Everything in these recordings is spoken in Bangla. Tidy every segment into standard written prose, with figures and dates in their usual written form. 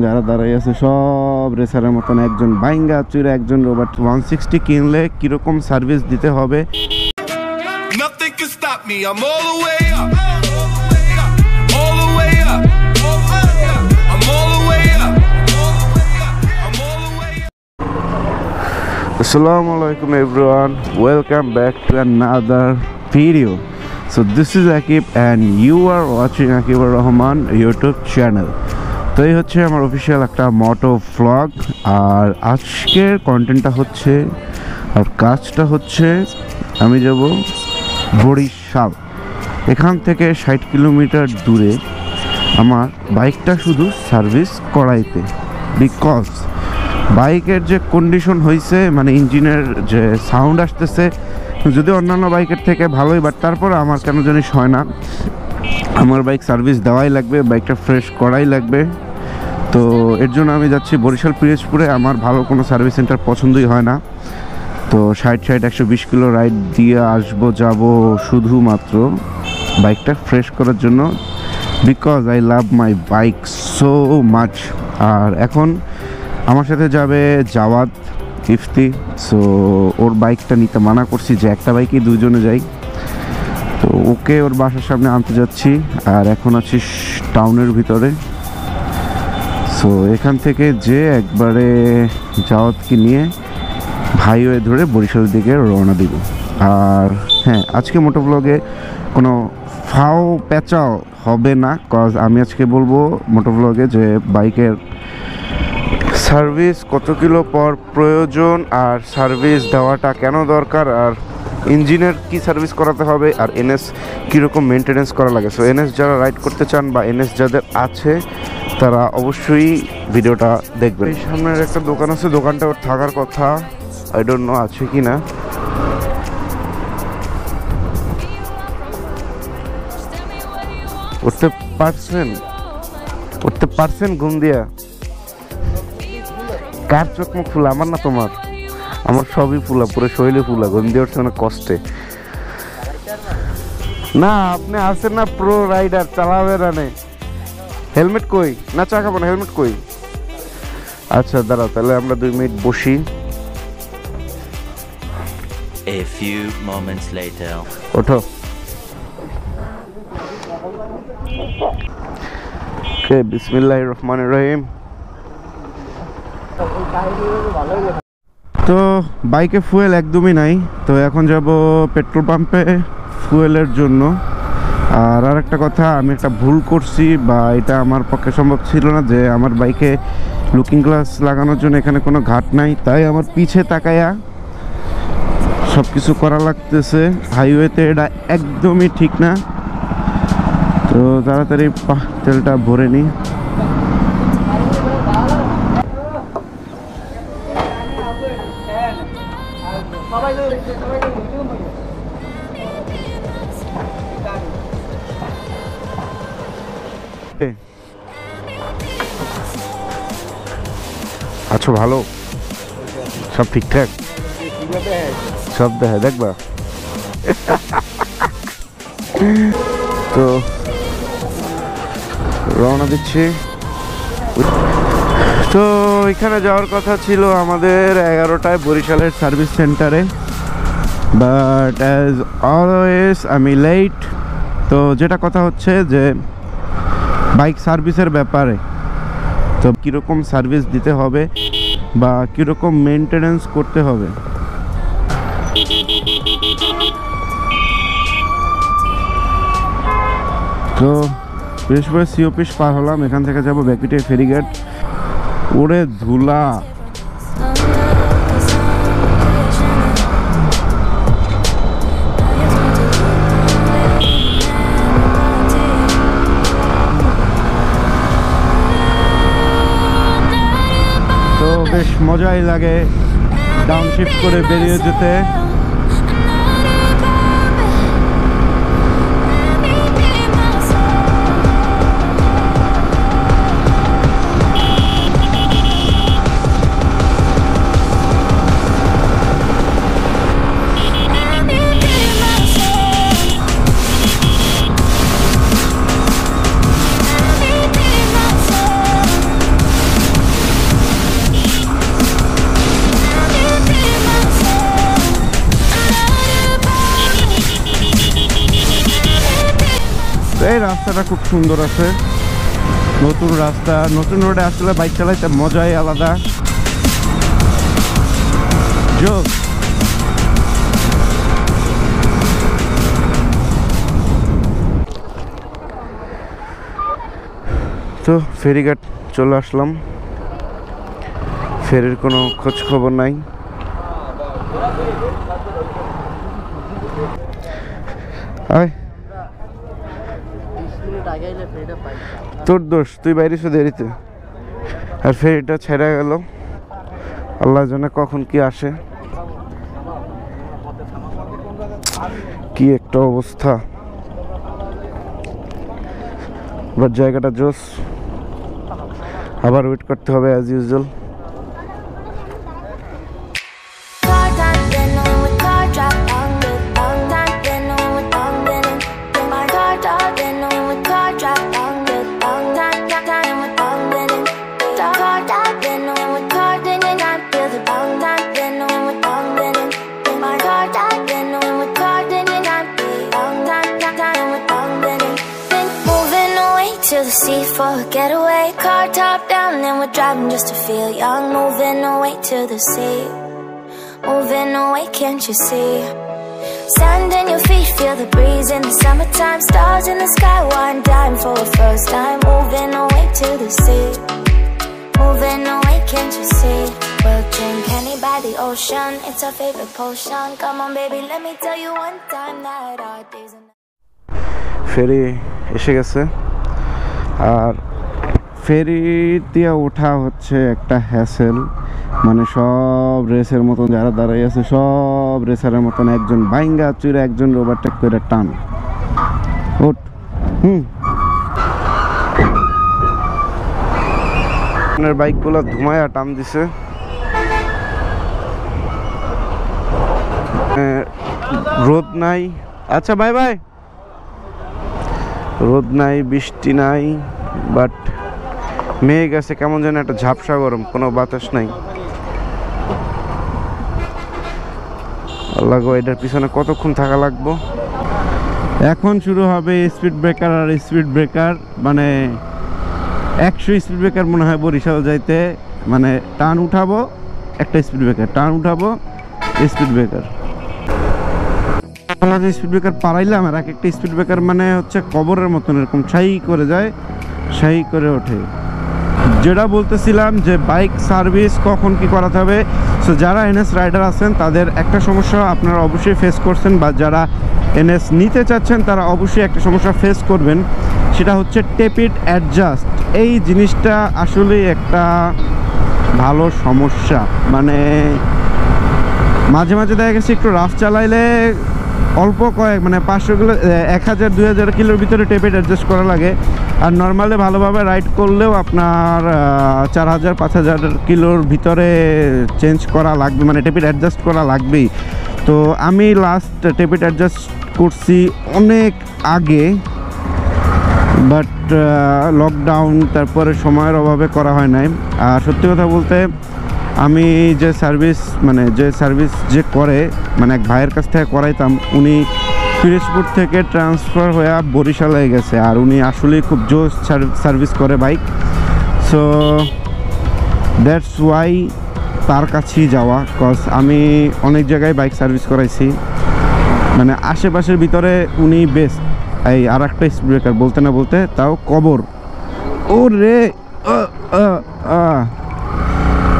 যারা দাঁড়াই আছে সব রেসারের মতন একজন বাইঙ্গা চুরে একজন রোবট 160 কিনলে কিরকম সার্ভিস দিতে হবে। Nothing can stop me. I'm all the way up. All the way up. I'm all the way up. I'm all the way up. Assalamu alaikum everyone. Welcome back to another video. So this is Akib and you are watching Akib Rahman YouTube channel. তো এই হচ্ছে আমার অফিসিয়াল একটা মোটো ভ্লগ। আর আজকের কন্টেন্টটা হচ্ছে আর কাজটা হচ্ছে আমি যাব বরিশাল। এখান থেকে 60 কিলোমিটার দূরে আমার বাইকটা শুধু সার্ভিস করাইতে, বিকজ বাইকের যে কন্ডিশন হয়েছে মানে ইঞ্জিনের যে সাউন্ড আসতেছে যদি অন্যান্য বাইকের থেকে ভালোই, বাট তারপর আমার কেন জানিস হয় না, আমার বাইক সার্ভিস দেওয়াই লাগবে, বাইকটা ফ্রেশ করাই লাগবে। তো এর জন্য আমি যাচ্ছি বরিশাল পিরোজপুরে। আমার ভালো কোনো সার্ভিস সেন্টার পছন্দই হয় না। তো 120 কিলো রাইড দিয়ে আসবো যাব শুধুমাত্র বাইকটা ফ্রেশ করার জন্য, because I love my bike so much. আর এখন আমার সাথে যাবে জাওয়াদ ইফতি। সো ওর বাইকটা নিতে মানা করছি যে একটা বাইকেই দুজনে যাই। তো ওকে ওর বাসার সামনে আনতে যাচ্ছি। আর এখন আছি টাউনের ভিতরে। সো এখান থেকে যে একবারে জাওয়াতকে নিয়ে হাইওয়ে ধরে বরিশালের দিকে রওনা দিব। আর হ্যাঁ, আজকে মোটো ব্লগে কোনো ফাও প্যাচাও হবে না, কজ আমি আজকে বলবো মোটো ব্লগে যে বাইকের সার্ভিস কত কিলো পর প্রয়োজন, আর সার্ভিস দেওয়াটা কেন দরকার, আর ইঞ্জিনের কি সার্ভিস করাতে হবে, আর এনএস কীরকম মেনটেনেন্স করা লাগে। সো এনএস যারা রাইড করতে চান বা এনএস যাদের আছে তারা অবশ্যই ভিডিওটা দেখবেন। এই সামনের একটা দোকান আছে, দোকানটা ওর থাকার কথা, আই ডোন্ট নো আছে কি না। উঠতে পারছেন ঘুম দিয়া? কার চোখ মুখ ফুলা? আমার না তোমার? আমার সবই ফুলা, পুরো শরীরে ফুলা, ঘুম দিয়ে উঠছে অনেক কষ্টে। না আপনি আছেন না প্রো রাইডার, চালাবে রানে। হেলমেট কই? না চা খাবো না, হেলমেট কই? আচ্ছা দাঁড়াও, তাহলে আমরা 2 মিনিট বসি। A few moments later. ওঠো। ওকে, বিসমিল্লাহির রহমানির রহিম। তো বাইকে ফুয়েল একদমই নাই, তো এখন যাব পেট্রোল পাম্পে ফুয়েলের জন্য। আর একটা কথা, আমি একটা ভুল করছি, বা এটা আমার পক্ষে সম্ভব ছিল না যে আমার বাইকে লুকিং গ্লাস লাগানোর জন্য এখানে কোনো ঘাট নাই, তাই আমার পিছে তাকায়া সব কিছু করা লাগতেছে। হাইওয়েতে এটা একদমই ঠিক না। তো তাড়াতাড়ি তেলটা ভরে নিই। আচ্ছা ভালো, সব ঠিকঠাক, সব দেখা দেখবা। তো রওনা দিচ্ছি। তো এখানে যাওয়ার কথা ছিল আমাদের 11টায় বরিশালের সার্ভিস সেন্টারে, বাট অ্যাজ অলওয়েজ আমি লেট। তো যেটা কথা হচ্ছে যে বাইক সার্ভিসের ব্যাপারে, তো কীরকম সার্ভিস দিতে হবে বা কীরকম মেনটেনেন্স করতে হবে। তো বৃহস্পতি সি অফিস পার হলাম, এখান থেকে যাবো ব্যাকুটে ফেরিঘাট। ওরে ধুলা! তো বেশ মজাই লাগে ডাউনশিফট করে বেরিয়ে যেতে। রাস্তাটা খুব সুন্দর আছে, নতুন রাস্তা, নতুন রোডে আসলে বাইক চালাইতে মজাই আলাদা। যোগ তো ফেরিঘাট চলে আসলাম, ফেরির কোনো খোঁজ খবর নাই। তোর দোষ, তুই বাইরে শুধু দেরিতে, আর ফেরিটা ছেড়ে গেল, আল্লাহ জানে কখন কি আসে। কি একটা অবস্থা, বাট জায়গাটা জোস, আবার ওয়েট করতে হবে as usual. To the sea for a getaway, car top down and we're driving just to feel young. Moving away to the sea, moving away, can't you see? Sand in your feet, feel the breeze in the summertime. Stars in the sky, one dime for a first time. Moving away to the sea, moving away, can't you see? We'll drink honey by the ocean, it's our favorite potion. Come on baby, let me tell you one time that our days and ফেরি এসে গেছে, আর ফেরি দিয়ে ওঠা হচ্ছে একটা হ্যাসেল, মানে সব রেসের মতন যারা দাঁড়াই আছে সব রেসারের মতন একজন বাইঙ্গা চুরে একজন ওভারটেক করে টান ওঠ। আপনার বাইকগুলো ধুমায়া টান দিছে, রোদ নাই, আচ্ছা বাই বাই, রোদ নাই, বৃষ্টি নাই, বাট মেঘ আছে, কেমন যেন একটা ঝাপসা গরম, কোনো বাতাস নাই। আল্লাহ গো, এটার পিছনে কতক্ষণ থাকা লাগবো। এখন শুরু হবে স্পিড ব্রেকার আর স্পিড ব্রেকার, মানে 100 স্পিড ব্রেকার মনে হয় বরিশাল যাইতে, মানে টান উঠাবো একটা স্পিড ব্রেকার, টান উঠাবো স্পিড ব্রেকার, স্পিড ব্রেকার পারাইলাম, আর এক একটা স্পিড ব্রেকার মানে হচ্ছে কবরের মতন এরকম ছাই করে যায়, ছাই করে ওঠে। যেটা বলতেছিলাম যে বাইক সার্ভিস কখন কি করাতে হবে, সো যারা এনএস রাইডার আছেন তাদের একটা সমস্যা আপনারা অবশ্যই ফেস করছেন, বা যারা এনএস নিতে চাচ্ছেন তারা অবশ্যই একটা সমস্যা ফেস করবেন, সেটা হচ্ছে টেপিড অ্যাডজাস্ট। এই জিনিসটা আসলে একটা ভালো সমস্যা, মানে মাঝে মাঝে দেখা গেছে একটু রাফ চালাইলে অল্প কয়েক, মানে 500 কিলো 1000-2000 কিলোর ভিতরে টেপিড অ্যাডজাস্ট করা লাগে, আর নর্মালি ভালোভাবে রাইড করলেও আপনার 4000-5000 কিলোর ভিতরে চেঞ্জ করা লাগবে, মানে টেপিড অ্যাডজাস্ট করা লাগবেই। তো আমি লাস্ট টেপিড অ্যাডজাস্ট করছি অনেক আগে, বাট লকডাউন তারপরে সময়ের অভাবে করা হয় নাই। আর সত্যি কথা বলতে আমি যে সার্ভিস যে করে, মানে এক ভাইয়ের কাছ থেকে করাইতাম, উনি পিরোজপুর থেকে ট্রান্সফার হয়ে বরিশালে গেছে, আর উনি আসলেই খুব জোস সার্ভিস করে বাইক, সো দ্যাটস ওয়াই তার কাছেই যাওয়া। কজ আমি অনেক জায়গায় বাইক সার্ভিস করাইছি, মানে আশেপাশের ভিতরে উনি বেস্ট। এই আর একটা স্পিড ব্রেকার বলতে না বলতে তাও কবর, ও রে,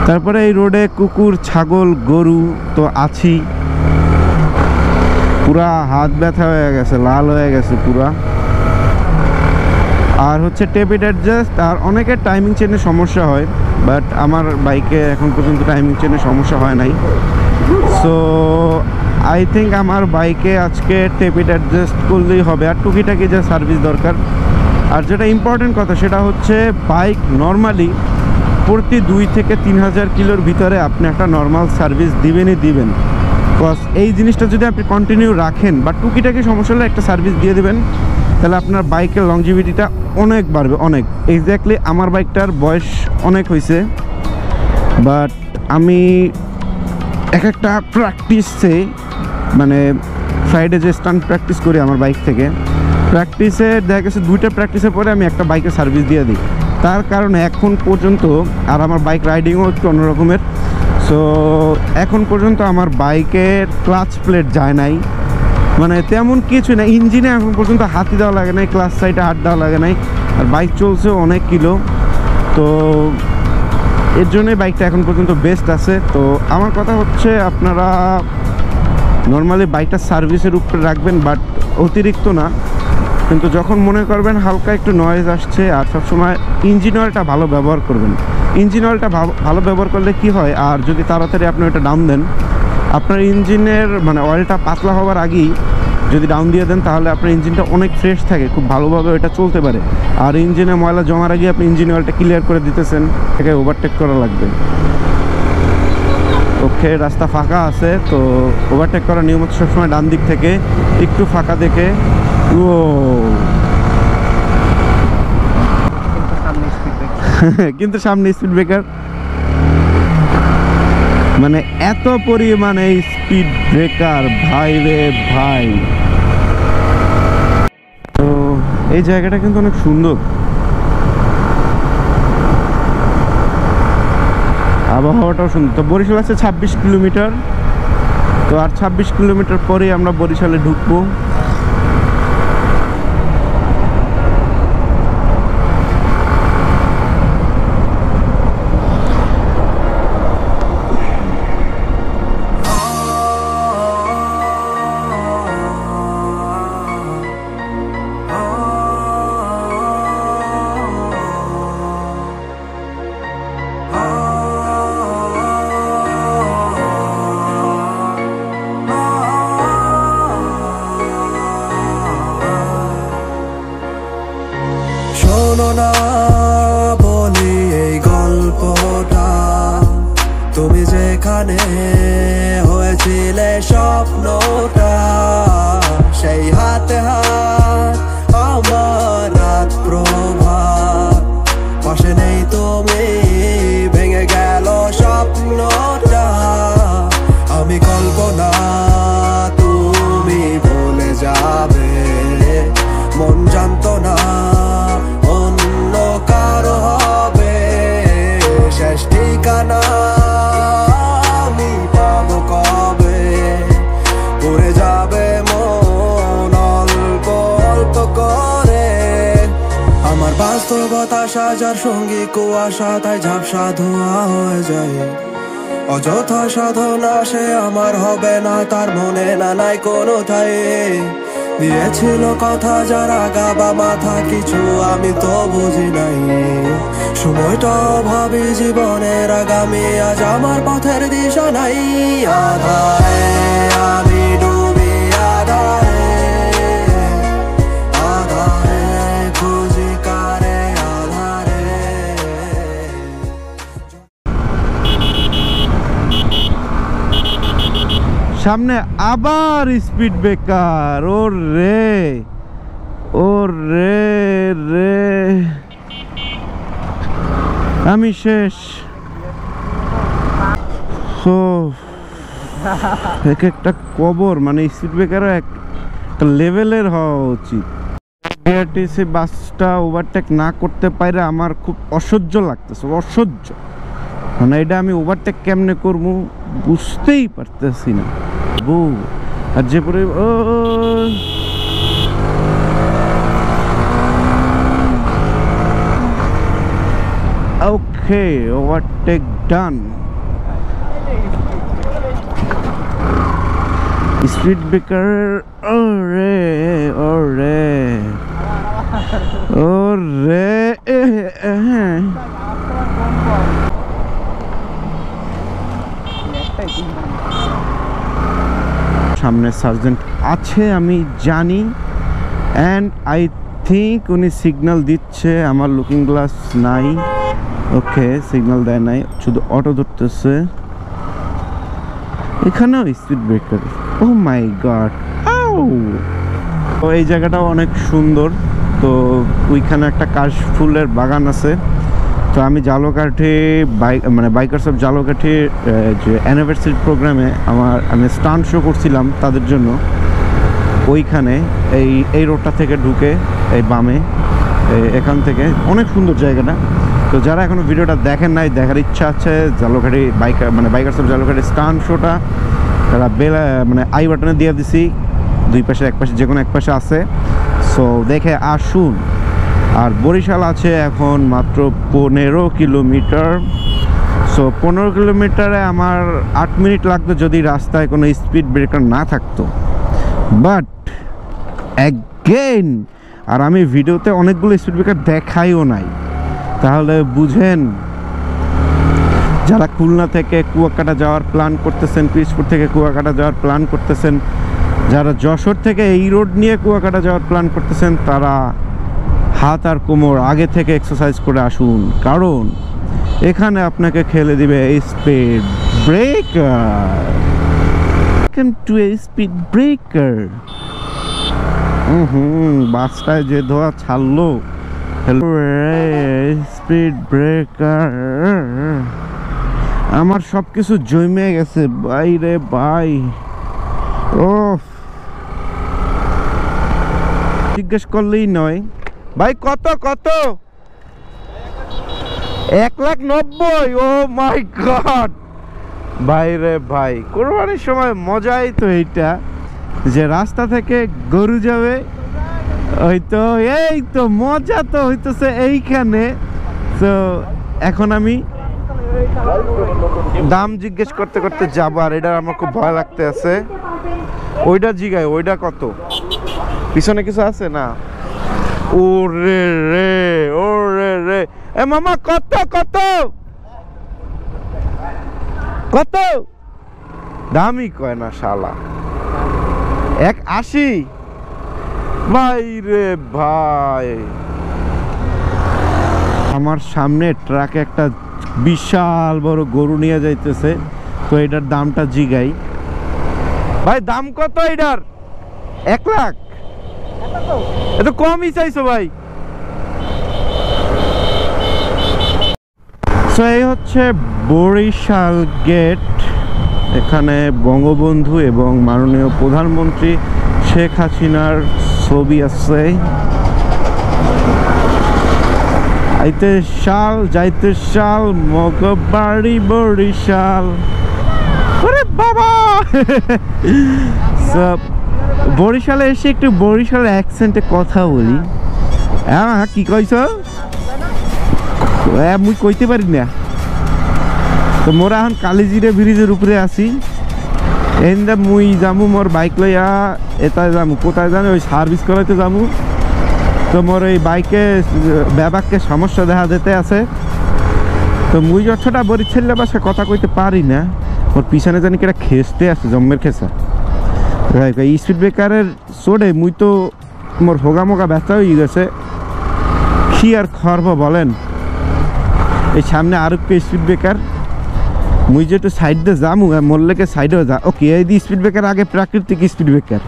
তারপরে এই রোডে কুকুর, ছাগল, গরু তো আছি, পুরা হাত ব্যথা হয়ে গেছে, লাল হয়ে গেছে পুরা। আর হচ্ছে টেপিড অ্যাডজাস্ট, আর অনেকের টাইমিং চেনের সমস্যা হয়, বাট আমার বাইকে এখন পর্যন্ত টাইমিং চেনের সমস্যা হয় নাই। সো আই থিঙ্ক আমার বাইকে আজকে টেপিড অ্যাডজাস্ট করলেই হবে, আর টুকিটাকি যা সার্ভিস দরকার। আর যেটা ইম্পর্টেন্ট কথা সেটা হচ্ছে বাইক নর্মালি প্রতি 2 থেকে 3000 কিলোর ভিতরে আপনি একটা নর্মাল সার্ভিস দিবেনই দিবেন। কজ এই জিনিসটা যদি আপনি কন্টিনিউ রাখেন বা টুকিটাকি সমস্যা হলে একটা সার্ভিস দিয়ে দেবেন, তাহলে আপনার বাইকের লংজিভিটিটা অনেক বাড়বে, অনেক। এক্স্যাক্টলি আমার বাইকটার বয়স অনেক হয়েছে, বাট আমি এক একটা প্র্যাকটিসে, মানে ফ্রাইডে যে স্টান্ট প্র্যাকটিস করি আমার বাইক থেকে, প্র্যাকটিসে দেখা গেছে 2টা প্র্যাকটিসের পরে আমি একটা বাইকে সার্ভিস দিয়ে দিই। তার কারণে এখন পর্যন্ত, আর আমার বাইক রাইডিংও একটু অন্যরকমের, সো এখন পর্যন্ত আমার বাইকের ক্লাচ প্লেট যায় নাই, মানে তেমন কিছু না। ইঞ্জিনে এখন পর্যন্ত হাতি দেওয়া লাগে নাই, ক্লাচ সাইডে হাত দেওয়া লাগে নাই, আর বাইক চলছে অনেক কিলো। তো এর জন্যই বাইকটা এখন পর্যন্ত বেস্ট আছে। তো আমার কথা হচ্ছে আপনারা নর্মালি বাইকটা সার্ভিসের উপরে রাখবেন, বাট অতিরিক্ত না। কিন্তু যখন মনে করবেন হালকা একটু নয়েজ আসছে, আর সবসময় ইঞ্জিন অয়েলটা ভালো ব্যবহার করবেন। ইঞ্জিন অয়েলটা ভালো ব্যবহার করলে কি হয়, আর যদি তাড়াতাড়ি আপনি ওটা ডাউন দেন, আপনার ইঞ্জিনের মানে অয়েলটা পাতলা হওয়ার আগেই যদি ডাউন দিয়ে দেন, তাহলে আপনার ইঞ্জিনটা অনেক ফ্রেশ থাকে, খুব ভালোভাবে ওটা চলতে পারে। আর ইঞ্জিনে ময়লা জমার আগে আপনি ইঞ্জিন অয়েলটা ক্লিয়ার করে দিতেছেন, এটাকে ওভারটেক করা লাগবে। ওকে, রাস্তা ফাঁকা আছে, তো ওভারটেক করার নিয়ম হচ্ছে সবসময় ডান দিক থেকে একটু ফাঁকা দেখে। ও কিন্তু সামনে স্পিড ব্রেকার, মানে এত পরিমাণে স্পিড ব্রেকার, ভাই রে ভাই। তো এই জায়গাটা কিন্তু অনেক সুন্দর, আবহাওয়াটাও সুন্দর। তো বরিশাল আছে 26 কিলোমিটার, তো আর 26 কিলোমিটার পরেই আমরা বরিশালে ঢুকবো। শোনো না বলি এই গল্পটা, তুমি যেখানে হয়েছিলে স্বপ্নটা, সেই হাতে হাত আমার রাত প্রভাত, পাশে নেই তুমি, ভেঙে গেল স্বপ্নটা। আমি কল্পনা, তুমি ভুলে যাবে, মন জানতো না অন্য কারো হবে শেষ ঠিকানা, আমি পাবো কবে, পড়ে যাবে মন অল্প অল্প করে। আমার বাস্তবতা সাজার সঙ্গী কুয়াশা, তাই ঝাপসা ধোঁয়া হয়ে যায়। অযথা সাধনা সে আমার হবে না, তার মনে না নাই কোনো ঠাই। দিয়েছিল কথা যারা গাবা মাথা, কিছু আমি তো বুঝি নাই। সময়টা ভাবি জীবনের আগামী, আজ আমার পথের দিশা নাই। আধারে আমি ডুবি, আধারে আধারে খুঁজি কারে, আধারে। সামনে আবার স্পিড ব্রেকার, ওর রে রে, আমি শেষ। এক একটা কবর, মানে স্পিড ব্রেকারও একটা লেভেলের হওয়া উচিত। বিআরটিসি বাসটা ওভারটেক না করতে পারে আমার খুব অসহ্য লাগতেছে, অসহ্য। মানে এটা আমি ওভারটেক কেমনে করবো বুঝতেই পারতেছি না। আর যে পরে ওকে, ওভারটেক ডান। স্পিড ব্রেকার, ওরে সামনে সার্জেন্ট আছে আমি জানি, অ্যান্ড আই থিঙ্ক উনি সিগন্যাল দিচ্ছে। আমার লুকিং গ্লাস নাই, ওকে সিগন্যাল দেয় নাই, শুধু অটো ধরতেছে। এখানেও স্পিড ব্রেকার, ও মাই গড। তো এই জায়গাটাও অনেক সুন্দর। তো ওইখানে একটা কাশফুলের বাগান আছে। তো আমি জালকাঠি বাইকার্স অফ জালকাঠি যে অ্যানিভার্সারি প্রোগ্রামে আমি স্টান্ট শো করছিলাম তাদের জন্য। ওইখানে এই রোডটা থেকে ঢুকে এই বামে এখান থেকে অনেক সুন্দর জায়গাটা। তো যারা এখনো ভিডিওটা দেখেন নাই, দেখার ইচ্ছা আছে, জালুকাঠি বাইকার্স অফ জালুকাঠি স্টান শোটা তারা আই বাটনে দিয়ে দিছি, দুই পাশে এক পাশে যে কোনো এক পাশে আছে। সো দেখে আসুন। আর বরিশাল আছে এখন মাত্র 15 কিলোমিটার। সো 15 কিলোমিটারে আমার 8 মিনিট লাগতো যদি রাস্তায় কোনো স্পিড ব্রেকার না থাকতো। বাট অ্যাগেন, আর আমি ভিডিওতে অনেকগুলো স্পিড ব্রেকার দেখাইও নাই, তাহলে বুঝেন যারা খুলনা থেকে কুয়াকাটা যাওয়ার প্ল্যান করতেছেন, পিরোজপুর থেকে কুয়াকাটা যাওয়ার প্ল্যান করতেছেন, যারা যশোর থেকে এই রোড নিয়ে কুয়াকাটা যাওয়ার প্ল্যান করতেছেন, তারা হাত আর কোমর আগে থেকে এক্সারসাইজ করে আসুন, কারণ এখানে আপনাকে খেলে দিবে speed breaker. To a speed breaker. বাসটায় যে ধোয়া ছাড়লো, স্পিড ব্রেকার। আমার সব কিছু জমে গেছে বাইরে ভাই। ও জিজ্ঞেস করলেই নয় ভাই, কত 1,90,000। ও মাই গড ভাই রে ভাই, কোরবানির সময় মজাই তো এইটা যে রাস্তা থেকে গরু যাবে, হয়তো এই তো মজা তো হইতেছে এইখানে। তো এখন আমি দাম জিজ্ঞেস করতে করতে যাবো, আর এটা আমার খুব ভয় লাগতে আছে। ওইটা জিগায়, ওইটা কত? পিছনে কিছু আছে না? ওরে রে এ মামা, কত দামই কয় না শালা। 180 ভাই রে ভাই। আমার সামনে ট্রাকে একটা বিশাল বড় গরু নিয়ে যাইতেছে, তো এটার দামটা জিগাই। ভাই দাম কত এটার? 1 লাখ? এত কমই চাইছো ভাই। তো এই হচ্ছে বরিশাল গেট। এখানে বঙ্গবন্ধু এবং মাননীয় প্রধানমন্ত্রী শেখ হাসিনার ছবি আছে। আইতে শাল যাইতে শাল, মগবাড়ি বরিশাল। ওরে বাবা। বরিশালে এসে একটু বরিশাল অ্যাকসেন্টে কথা বলি। হ্যাঁ কি কইছ? মুই কইতে পারি না। তো মোরা এখন কালিজিরা ব্রিজের উপরে আছি। এন্দা মুই যামু মোর বাইক লইয়া, এটাই যামু কোথায় জানি, ওই সার্ভিস করাইতে যামু। তো মোর এই বাইকে ব্যাবাককে সমস্যা দেখা যেতে আছে। তো মুই যতটা বরিশালের বাসা কথা কইতে পারি না। মোর পিছনে জানি কেটা খেসতে আছে, জম্মের খেসা। স্পিড ব্রেকারের চোটে মুই তো মোর হোগা মোগা ব্যথা হয়ে গেছে। কি আর খরব বলেন। এই সামনে আরো স্পিড ব্রেকার, মুই যেহেতু সাইড দিয়ে যামু, মোরলেকে সাইডেও যা। ওকে, এই দিয়ে স্পিড ব্রেকার আগে প্রাকৃতিক স্পিড ব্রেকার।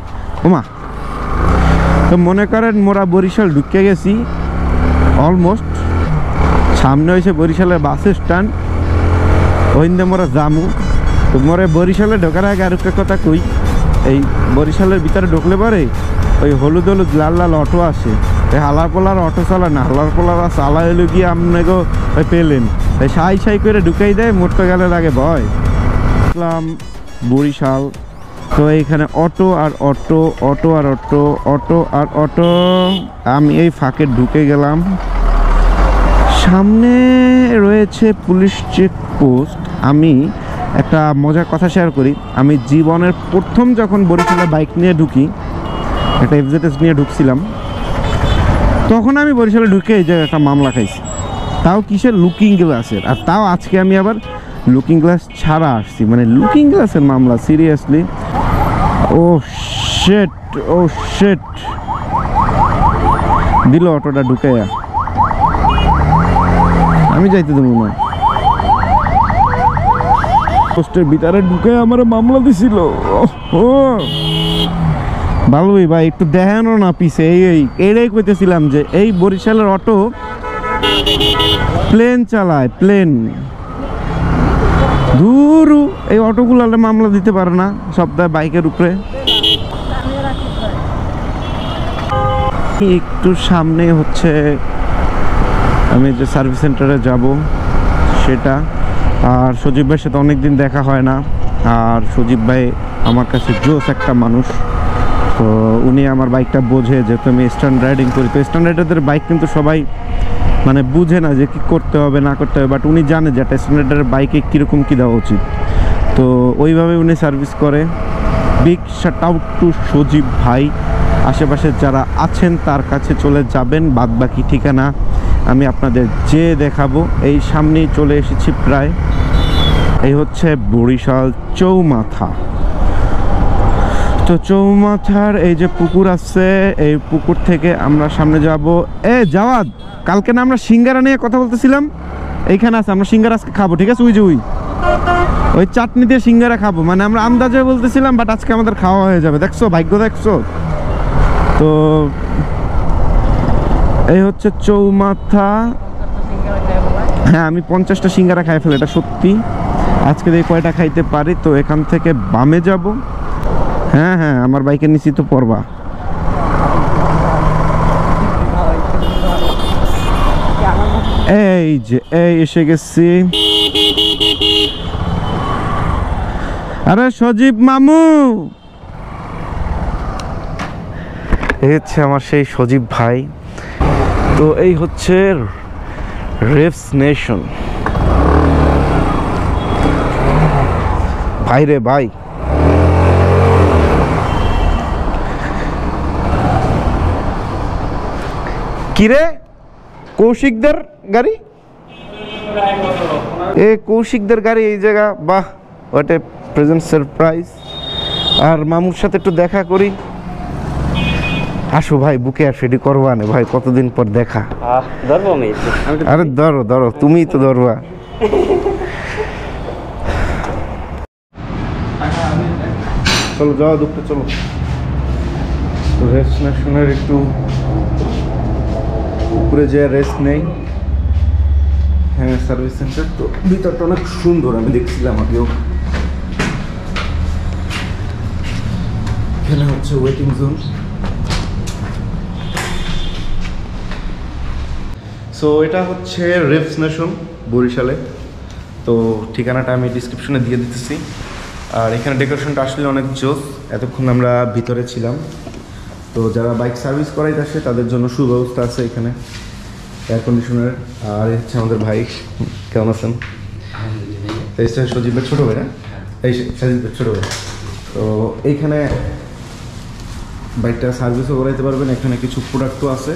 ওমা, তো মনে করেন মোরা বরিশাল ঢুকে গেছি অলমোস্ট। সামনে হয়েছে বরিশালের বাস স্ট্যান্ড, ওইন্দে মোরা যামু। তো মোরে বরিশালে ঢোকার আগে আর একটা কথা কই, এই বরিশালের ভিতরে ঢুকলে পরে ওই হলুদ লাল লাল অটো আসে। এই হালার পোলার অটো চালা না, হালার পোলার চালা এলো গিয়ে আপনাকে ওই পেলেন এই সাই করে ঢুকাই দেয়, মোটতে গেলে লাগে ভয়। দেখলাম বরিশাল। তো এইখানে অটো আর অটো, অটো আর অটো, অটো আর অটো। আমি এই ফাঁকে ঢুকে গেলাম। সামনে রয়েছে পুলিশ চেকপোস্ট। আমি একটা মজার কথা শেয়ার করি। আমি জীবনের প্রথম যখন বরিশালে বাইক নিয়ে ঢুকি, একটা এফজেডএস নিয়ে ঢুকছিলাম, তখন আমি বরিশালে ঢুকে এই যে একটা মামলা খাইছি। তাও কিসের? লুকিং গ্লাসের। আর তাও আজকে আমি আবার লুকিং গ্লাস ছাড়া আসছি, মানে লুকিং গ্লাসের মামলা। সিরিয়াসলি, ও শেট, ও শেট। দিল অটোটা ঢুকে, আমি যাইতে দেবো না। পোস্টের ভিতরে ঢুকে আমার মামলা দিছিল। ভালোই ভাই, একটু দেখানো না পিছে। এইটাই কইতেছিলাম যে এই বরিশালের অটো প্লেন চালায়, প্লেন। ধুরু, এই অটোগুলো মামলা দিতে পারে না সপ্তাহে বাইকের উপরে। একটু সামনে হচ্ছে আমি যে সার্ভিস সেন্টারে যাব সেটা। আর সজীব ভাইয়ের সাথে অনেকদিন দেখা হয় না, আর সজীব ভাই আমার কাছে জোস একটা মানুষ। তো উনি আমার বাইকটা বোঝে, যেহেতু আমি স্ট্যান্ড রাইডিং করি। তো স্ট্যান্ড রাইডারদের বাইক কিন্তু সবাই মানে বুঝে না যে কী করতে হবে না করতে হবে, বাট উনি জানে যে একটা স্ট্যান্ড রাইডারের বাইকে কীরকম কী দেওয়া উচিত। তো ওইভাবে উনি সার্ভিস করে। বিগ শাট আউট টু সজীব ভাই। আশেপাশে যারা আছেন তার কাছে চলে যাবেন, বাদ বাকি ঠিকানা আমি আপনাদের যে দেখাবো। এই সামনেই চলে এসেছি প্রায়। এই হচ্ছে বরিশাল চৌমাথা। তো চৌমাথার এই যে পুকুর আছে, এই পুকুর থেকে আমরা সামনে যাব। জাওয়াদ, কালকে না আমরা সিঙ্গারা নিয়ে কথা বলতেছিলাম, এইখানে আছে, আমরা সিঙ্গারা আজকে খাবো, ঠিক আছে? ওই চাটনি দিয়ে সিঙ্গারা খাবো, মানে আমরা আন্দাজে বলতেছিলাম, বাট আজকে আমাদের খাওয়া হয়ে যাবে। দেখছো ভাগ্য, দেখছো? তো এই হচ্ছে চৌমাথা। হ্যাঁ, আমি 50টা সিঙ্গারা খাই ফেলে, এটা সত্যি। আজকে দেখি কয়টা খাইতে পারি। তো এখান থেকে বামে যাব। হ্যাঁ হ্যাঁ, আমার বাইকের নিচে তো পড়বা। এই যে এই এসে গেছি। আরে সজীব মামু, এই হচ্ছে আমার সেই সজীব ভাই। তো এই হচ্ছে রেভস নেশন। ভাই রে ভাই, কিরে কৌশিকদের গাড়ি? কৌশিকদের গাড়ি এই জায়গা। বাহ, হোয়াট এ প্রেজেন্ট সারপ্রাইজ। আর মামুর সাথে একটু দেখা করি। আসো ভাই, বুকে আর সেটি করবা না ভাই, কতদিন পর দেখা। আরে ধরো ধরো, তুমিই তো ধরবা। চলো যাওয়া দুঃখে, চলো। রেস্ট নেশনের একটু উপরে যে রেস্ট নেই। হ্যাঁ, সার্ভিস সেন্টার তো ভিতরটা অনেক সুন্দর, আমি দেখছিলাম আগেও। এখানে হচ্ছে ওয়েটিং জোন। সো এটা হচ্ছে রেভস নেশন বরিশালে। তো ঠিকানাটা আমি ডিসক্রিপশনে দিয়ে দিতেছি। আর এখানে ডেকোরেশনটা আসলে অনেক জোস। এতক্ষণ আমরা ভিতরে ছিলাম। তো যারা বাইক সার্ভিস করাইতে আসে তাদের জন্য সুব্যবস্থা আছে এখানে, এয়ার কন্ডিশনার। আর এই হচ্ছে আমাদের ভাই, কেমন আছেন? এই হচ্ছে সজীবের ছোটো ভাই, এই সজীবের ছোটো ভাই। তো এইখানে বাইকটা সার্ভিসও করাইতে পারবেন। এখানে কিছু প্রোডাক্টও আছে।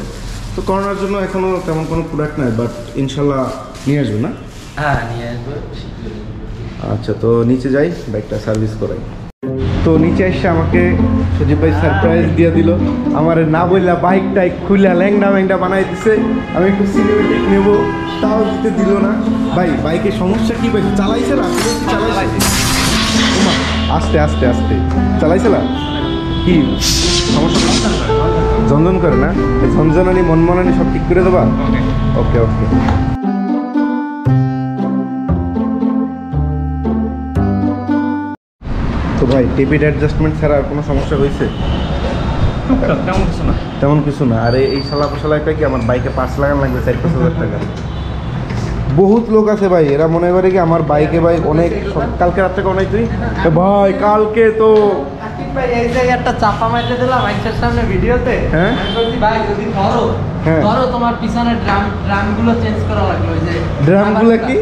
তো করোনার জন্য এখনও তেমন কোনো প্রোডাক্ট নাই, বাট ইনশাল্লাহ নিয়ে আসবো না? হ্যাঁ, নিয়ে আসবো। আচ্ছা, তো নিচে যাই, বাইকটা সার্ভিস করাই। তো নিচে এসে আমাকে সজীব ভাই সারপ্রাইজ দিয়ে দিল। আমার না বললা বাইকটাই খুলে ল্যাংডা ম্যাংডা বানাই দিছে। আমি একটু সিনেমেটিক নেব, তাও দিতে দিল না। ভাই বাইকের সমস্যা কি? ভাই চালাইছে না? চালাইছে? আস্তে আস্তে আস্তে চালাইছে না? কি সমস্যা? ঝনঝন করে না? ঝনঝনানি মনমনানি সব ঠিক করে দেবা? ওকে ওকে। তো ভাই টিপিট অ্যাডজাস্টমেন্ট ছাড়া আর কোনো সমস্যা হয়েছে? তেমন কিছু না। আরে এই শালা একটা কি আমার বাইকে পার্টস লাগানো লাগবে 4-5 হাজার টাকা। বহুত লোক আছে ভাই, এরা মনে করে কি আমার বাইকে ভাই অনেক। কালকে রাত থেকে অনেক তুই ভাই, কালকে তো এই জায়গায় একটা চাপা মারতে দিলাম বাইকের সামনে ভিডিওতে। হ্যাঁ, ভাই যদি ধরো তোমার পিছনে ড্রামগুলো চেঞ্জ করা লাগবে। ওই যে ড্রামগুলো কি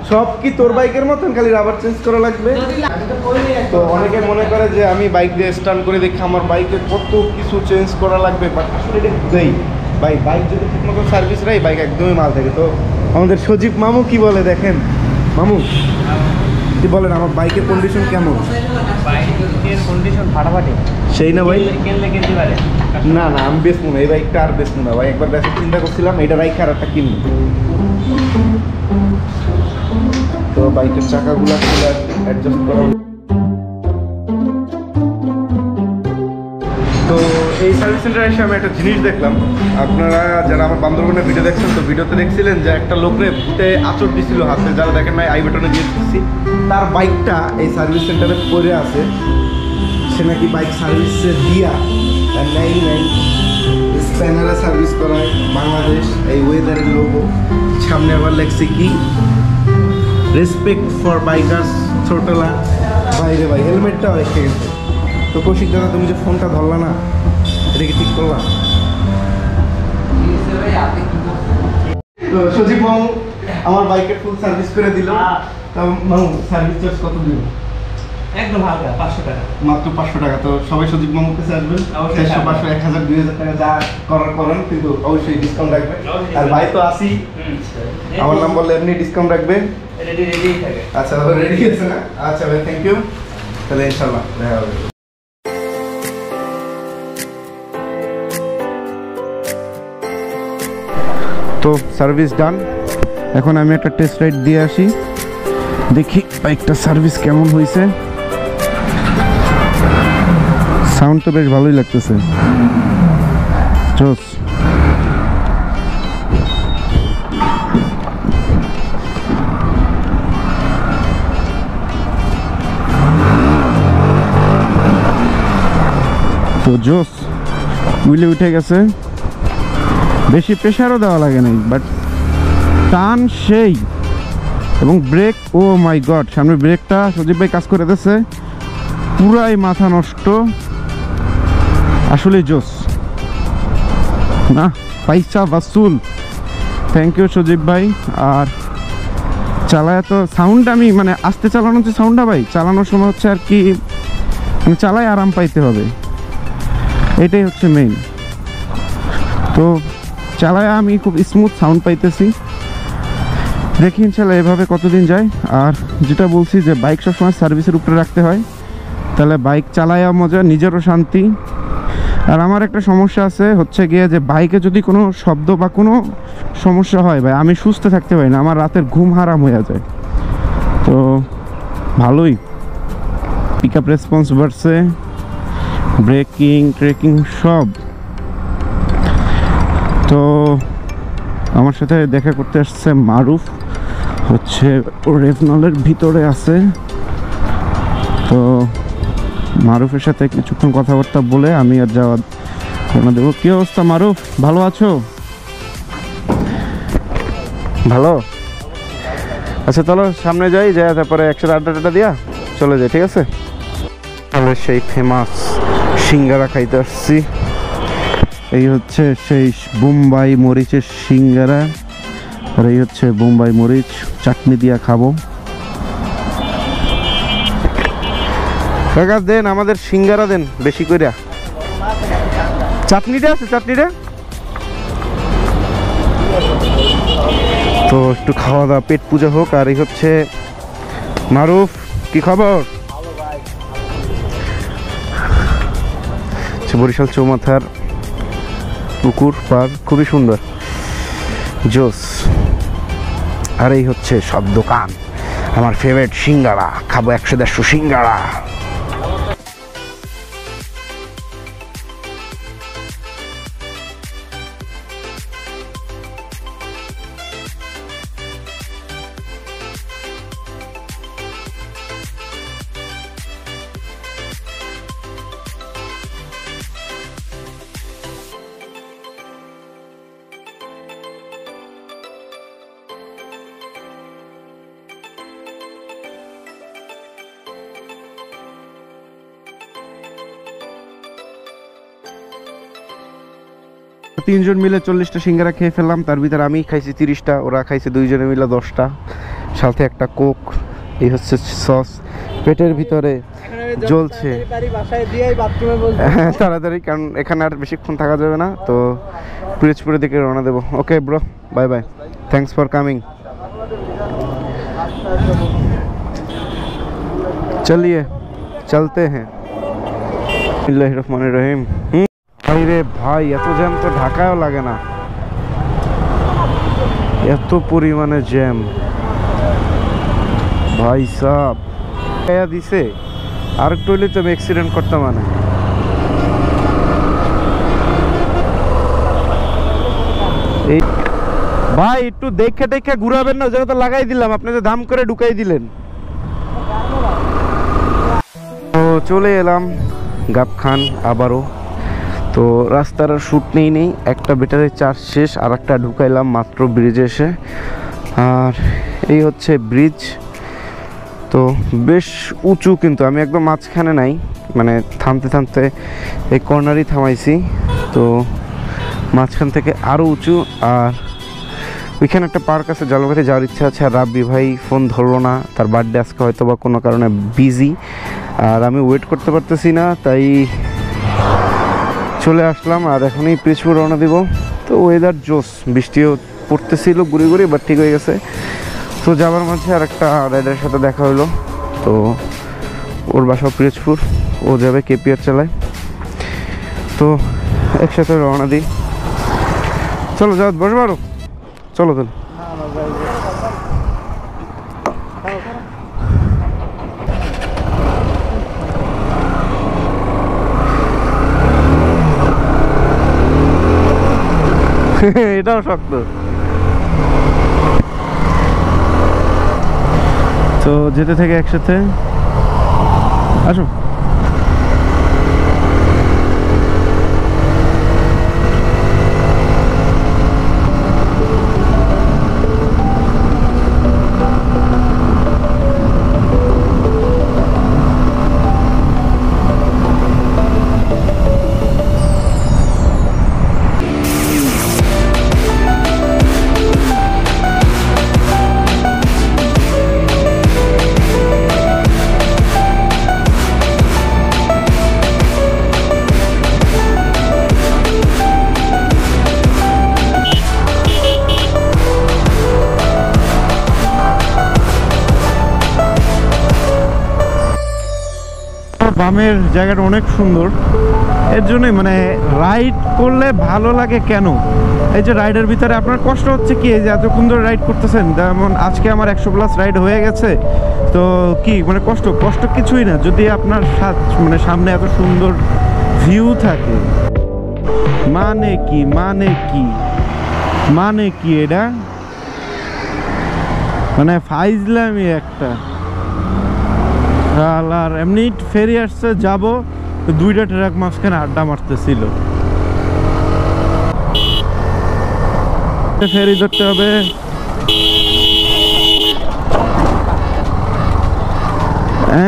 সব কি তোর বাইকের মতন খালি রাবার চেঞ্জ করা লাগবে? তো অনেকে মনে করে যে আমি বাইক দিয়ে স্টার্ট করে দেখি আমার বাইকে কত কিছু চেঞ্জ করা লাগবে, বাট আসলে এটা বুঝেই ভাই, বাইক যদি ঠিক মতো সার্ভিস রাই বাইক একদমই মাল থাকে। তো আমাদের সজীব মামু কি বলে দেখেন। মামু কি বলেন, আমার বাইকের কন্ডিশন কেমন? বাইকের কন্ডিশন ফাটাফাটি। সেই না ভাই? কিনলে কিনতে পারে। না না, আমি বেচবো না এই বাইকটা, আর বেচবো না ভাই। একবার বেচার চিন্তা করছিলাম, এটা রাইখে আর একটা কিনবো। তো বাইকের চাকাগুলো অ্যাডজাস্ট করা। তো এই সার্ভিস সেন্টারে এসে আমি একটা জিনিস দেখলাম। আপনারা যারা আমার বান্দরবনের ভিডিও দেখছেন, তো ভিডিওতে দেখছিলেন যে একটা লোকরে ভূতে আঁচড় দিছিল হাতে। যারা দেখেন নাই আই বাটনে দিয়ে দিচ্ছি। তার বাইকটা এই সার্ভিস সেন্টারে পড়ে আছে। সে নাকি বাইক সার্ভিসে দিয়া নেই প্যানেলে সার্ভিস করায় বাংলাদেশ, এই ওয়েদারের লোগো, সামনে আবার লেখছে কি রেসপেক্ট ফর বাইকার্স ছোটলা। বাইরে ভাই হেলমেটটাও রেখে গেছে। তো কৌশিক দাদা তুমি যে ফোনটা ধরলা না, এটা কি ঠিক করলা? তো সজীব মামু আমার বাইকের ফুল সার্ভিস করে দিল। তো মামু সার্ভিস চার্জ কত দিল? একদম হালকা 500 টাকা, মাত্র 500 টাকা। তো সবাই সজীব মামুর কাছে আসবেন, অবশ্যই 400, 500, 1000, 2000 টাকা যা করার করেন, কিন্তু অবশ্যই ডিসকাউন্ট রাখবে। আর ভাই তো আসি, আমার নাম বললে এমনি ডিসকাউন্ট রাখবে। রেডি থাকে। আচ্ছা রেডি আছে না? আচ্ছা ভাই থ্যাংক ইউ। তাহলে ইনশাআল্লাহ দেখা হবে। তো সার্ভিস ডান। এখন আমি একটা টেস্ট রাইড দিয়ে আসি, দেখি বাইকটা সার্ভিস কেমন হয়েছে। সাউন্ড তো বেশ ভালোই লাগতেছে। জোস। তো জোস উইলে উঠে গেছে, বেশি প্রেশারও দেওয়া লাগে নাই, বাট টান সেই। এবং ব্রেক, ও মাই গড, সামনে ব্রেকটা সজীব ভাই কাজ করে দিয়েছে, পুরাই মাথা নষ্ট, আসলে জোস না, পয়সা ভাসুল। থ্যাংক ইউ সজীব ভাই। আর চালায় তো সাউন্ড আমি মানে আস্তে চালানো হচ্ছে সাউন্ডটা ভাই, চালানোর সময় হচ্ছে আর কি মানে চালায় আরাম পাইতে হবে, এটাই হচ্ছে মেইন। তো চালায় আমি খুব স্মুথ সাউন্ড পাইতেছি। দেখি ইনশাল্লাহ এভাবে কতদিন যায়। আর যেটা বলছি যে বাইক সবসময় সার্ভিসের উপরে রাখতে হয়, তাহলে বাইক চালায় মজা, নিজেরও শান্তি। আর আমার একটা সমস্যা আছে হচ্ছে গিয়ে যে বাইকে যদি কোনো শব্দ বা কোনো সমস্যা হয় ভাই, আমি সুস্থ থাকতে পারি না, আমার রাতের ঘুম হারাম হয়ে যায়। তো ভালোই পিক আপ রেসপন্স বাড়ছে, ব্রেকিং ট্রেকিং সব। তো আমার সাথে দেখা করতে আসছে মারুফ, হচ্ছে রেভনলের ভিতরে আছে। তো মারুফের সাথে কিছুক্ষণ কথাবার্তা বলে আমি আর যাওয়া রওনা দেবো। কি অবস্থা মারুফ, ভালো আছো? ভালো, আচ্ছা চলো সামনে যাই, যাই তারপরে একসাথে আড্ডা দিয়া চলে যাই, ঠিক আছে? তাহলে সেই ফেমাস সিঙ্গারা খাইতে আসছি। এই হচ্ছে সেই বোম্বাই মরিচের সিঙ্গারা, আর এই হচ্ছে বোম্বাই মরিচ, চাটনি দিয়া খাবো। কাকা দেন আমাদের সিঙ্গারা দেন বেশি কইরা, চাটনিটা আছে চাটনিটা। তো একটু খাওয়া দাওয়া পেট পূজা হোক। আর এই হচ্ছে মারুফ, কি খবর? বরিশাল চৌমাথার পুকুর পার খুবই সুন্দর, জোস। আর এই হচ্ছে সব দোকান, আমার ফেভারিট সিঙ্গারা, খাবো 100-150 সিঙ্গারা। তিনজন মিলে 40টা সিঙ্গারা খেয়ে ফেললাম, তার ভিতরে আমি খাইছি 30টা, ওরা খাইছে দুইজনে মিলে 10টা, সাথে একটা কোক। এই হচ্ছে সস, পেটের ভিতরে জ্বলছে তাড়াতাড়ি, কারণ এখানে আর বেশিক্ষণ থাকা যাবে না। তো পিরোজপুরের দিকে রওনা দেবো। Okay bro, bye bye, thanks for coming. চলিয়ে চলতে হ্যাঁ। বিসমিল্লাহির রহমানির রহিম। রে ভাই, এত জ্যাম তো ঢাকায়ও লাগে না, এত পরিমাণে জ্যাম ভাই সাব দিছে। আর একটু হইলে তো আমি অ্যাক্সিডেন্ট করতাম। মানে এই ভাই একটু দেখে দেখে ঘুরাবেন না, যেটা তো লাগাই দিলাম, আপনি তো দাম করে ঢুকাই দিলেন। তো চলে এলাম গাবখান আবারও। তো তো রাস্তার শ্যুট নেই একটা ব্যাটারি চার্জ শেষ, আর একটা ঢুকাইলাম মাত্র ব্রিজে এসে। আর এই হচ্ছে ব্রিজ। তো বেশ উঁচু, কিন্তু আমি একদম মাঝখানে নাই, মানে থামতে এই কর্নারই থামাইছি। তো মাঝখান থেকে আরও উঁচু। আর ওইখানে একটা পার্ক আছে, জলঘাটে যাওয়ার ইচ্ছা আছে। আর রাব্বি ভাই ফোন ধরলো না, তার বার্থডে আজকে হয়তো বা কোনো কারণে বিজি, আর আমি ওয়েট করতে পারতেছি না, তাই চলে আসলাম। আর এখনই পিছপুর রওনা দিব। তো ওয়েদার জোস, বৃষ্টিও পড়তেছিল গুড়ি বাট ঠিক হয়ে গেছে। তো যাবার মাঝে আর একটা রাইডারের সাথে দেখা হলো। তো ওর বাসা পিরোজপুর, ও যাবে কেপিআর চালায়। তো একসাথে রওনা দিই। চলো যাও, বসে পারো, চলো চলো। এটাও শক্ত। তো যেতে থেকে একসাথে আসো। বামের জায়গাটা অনেক সুন্দর, এর জন্যই মানে রাইড করলে ভালো লাগে। কেন এই যে রাইডের ভিতরে আপনার কষ্ট হচ্ছে কি, এই যে এতক্ষণ ধরে রাইড করতেছেন, যেমন আজকে আমার 100+ রাইড হয়ে গেছে। তো কি মানে কষ্ট কিছুই না, যদি আপনার মানে সামনে এত সুন্দর ভিউ থাকে। মানে কি এটা, মানে ফাইজলামি একটা। আর এমনি ফেরি আসছে, যাবো, দুইটা ট্রাক মাঝখানে আড্ডা মারতেছিল। ফেরি ধরতে হবে।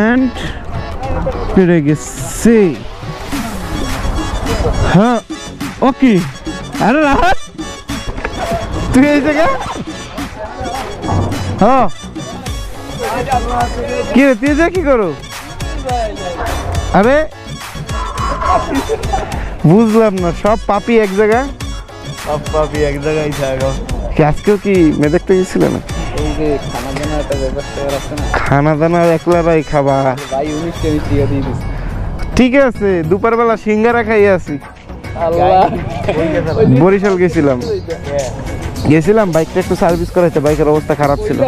এন্ড পেরে গেছি। হ্যাঁ ওকে। আরে রাহাত, তুই এই জায়গা? হ্যাঁ কি রে, তুই কি করো? আরে বুঝলাম না, সব পাপি এক জায়গায়, আজকেও কি মেয়ে দেখতে গেছিল না? খানা দানা একলারাই খাবা? ঠিক আছে, দুপুর বেলা সিঙ্গারা খাই আছি। বরিশাল গেছিলাম বাইকটা একটু সার্ভিস করাইতে, বাইকের অবস্থা খারাপ ছিল।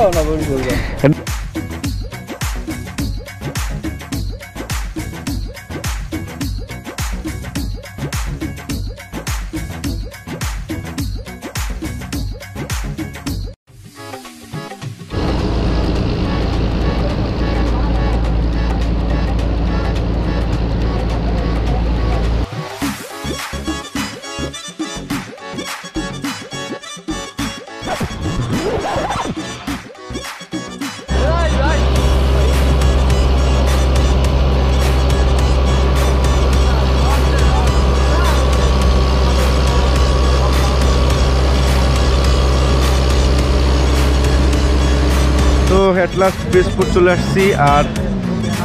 তো এট লাস্ট পিরোজপুর চলে আসছি। আর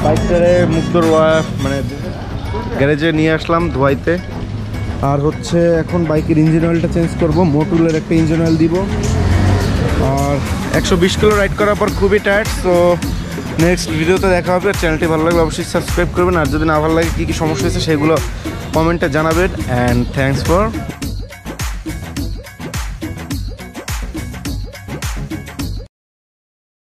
বাইকটারে মুক্তর মানে গ্যারেজে নিয়ে আসলাম ধোয়াইতে। আর হচ্ছে এখন বাইকের ইঞ্জিন অয়েলটা চেঞ্জ করবো, মোটুলের একটা ইঞ্জিন অয়েল দিব। আর 120 কিলো রাইড করার পর খুবই টায়ার্ড। তো নেক্সট ভিডিওতে দেখা হবে। চ্যানেলটি ভালো লাগলে অবশ্যই সাবস্ক্রাইব করবেন, আর যদি না ভালো লাগে কী কী সমস্যা হয়েছে সেগুলো কমেন্টে জানাবেন। And thanks for